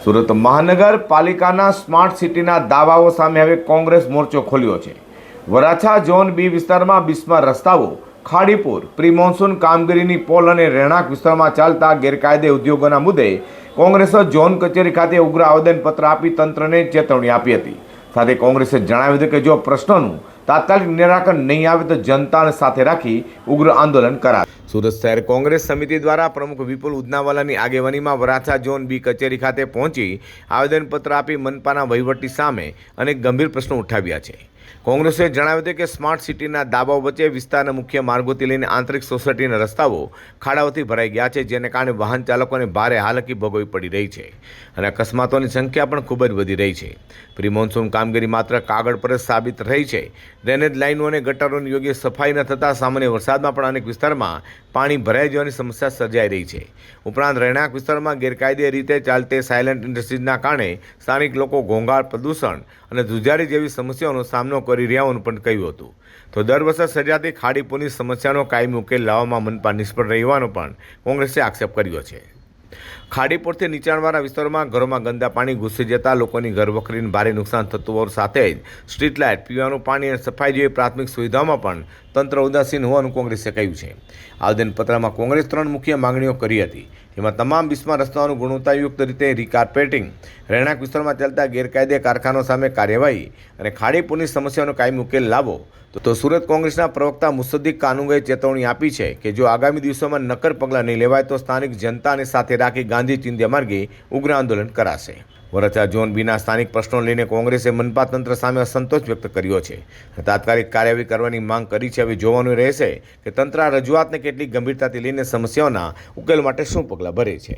સુરત મહાનગરપાલિકાના સ્માર્ટ સિટીના દાવાઓ સામે હવે કોંગ્રેસ મોરચો ખોલ્યો છે। વરાછા ઝોન બી વિસ્તારમાં બિસ્માર રસ્તાઓ, ખાડીપુર, પ્રી મોન્સૂન કામગીરીની પોલ અને રહેણાંક વિસ્તારમાં ચાલતા ગેરકાયદે ઉદ્યોગોના મુદ્દે કોંગ્રેસે ઝોન કચેરી ખાતે ઉગ્ર આવેદનપત્ર આપી તંત્રને ચેતવણી આપી હતી। સાથે કોંગ્રેસે જણાવ્યું હતું કે જો પ્રશ્નોનું તાત્કાલિક નિરાકરણ નહીં આવે તો જનતાને સાથે રાખી ઉગ્ર આંદોલન કરાશે। સુરત શહેર કોંગ્રેસ સમિતિ દ્વારા પ્રમુખ વિપુલ ઉદનાવાલાની આગેવાનીમાં વરાછા ઝોન બી કચેરી ખાતે પહોંચી આવેદનપત્ર આપી મનપાના વહીવટી સામે અનેક ગંભીર પ્રશ્નો ઉઠાવ્યા છે। કોંગ્રેસે જણાવ્યું હતું કે સ્માર્ટ સિટીના દાવાઓ વચ્ચે વિસ્તારના મુખ્ય માર્ગોથી લઈને આંતરિક સોસાયટીના રસ્તાઓ ખાડાઓથી ભરાઈ ગયા છે, જેને કારણે વાહન ચાલકોને ભારે હાલાકી ભોગવવી પડી રહી છે અને અકસ્માતોની સંખ્યા પણ ખૂબ જ વધી રહી છે। પ્રી મોન્સૂન કામગીરી માત્ર કાગળ પર જ સાબિત રહી છે। ડ્રેનેજ લાઇનો અને ગટરોની યોગ્ય સફાઈ ન થતાં સામાન્ય વરસાદમાં પણ અનેક વિસ્તારમાં પાણી ભરાઈ જવાની સમસ્યા સર્જાઈ રહી છે। ઉપરાંત રહેણાંક વિસ્તારમાં ગેરકાયદે રીતે ચાલતી સાયલેન્ટ ઇન્ડસ્ટ્રીઝના કારણે સ્થાનિક લોકો ઘોંઘાટ, પ્રદૂષણ અને ધુજારી જેવી સમસ્યાઓનો સામનો કરી રહ્યા હોવાનું પણ કહ્યું હતું। તો દર વર્ષે સર્જાતી ખાડીપુરની સમસ્યાનો કાયમી ઉકેલ લાવવામાં મનપા નિષ્ફળ રહી હોવાનો પણ કોંગ્રેસે આક્ષેપ કર્યો છે। ખાડીપુરથી નીચાણવાળા વિસ્તારોમાં ઘરોમાં ગંદા પાણી ઘૂસી જતા લોકોની ઘરવખરીને ભારે નુકસાન થતું હોવા સાથે જ સ્ટ્રીટ લાઇટ, પીવાનું પાણી અને સફાઈ જેવી પ્રાથમિક સુવિધાઓમાં પણ તંત્ર ઉદાસીન હોવાનું કોંગ્રેસે કહ્યું છે। આવેદનપત્રમાં કોંગ્રેસ 3 મુખ્ય માંગણીઓ કરી હતી, જેમાં તમામ બિસ્માર રસ્તાઓનું ગુણવત્તાયુક્ત રીતે રીકાર્પેટિંગ, રહેણાંક વિસ્તારમાં ચાલતા ગેરકાયદે કારખાનાઓ સામે કાર્યવાહી અને ખાડીપુરની સમસ્યાનો કાયમી ઉકેલ લાવો। તો સુરત કોંગ્રેસના પ્રવક્તા મુસદ્દીક કાનુંગોએ ચેતવણી આપી છે કે જો આગામી દિવસોમાં નક્કર પગલાં નહીં લેવાય તો સ્થાનિક જનતાને સાથે રાખી ગાંધી ચિંધ્યા માર્ગે ઉગ્ર આંદોલન કરાશે। વરાછા ઝોન બીના સ્થાનિક પ્રશ્નો લઈને કોંગ્રેસે મનપા તંત્ર સામે અસંતોષ વ્યક્ત કર્યો છે અને તાત્કાલિક કાર્યવાહી કરવાની માંગ કરી છે। હવે જોવાનું રહેશે કે તંત્ર આ રજૂઆતને કેટલી ગંભીરતાથી લઈને સમસ્યાઓના ઉકેલ માટે શું પગલાં ભરે છે।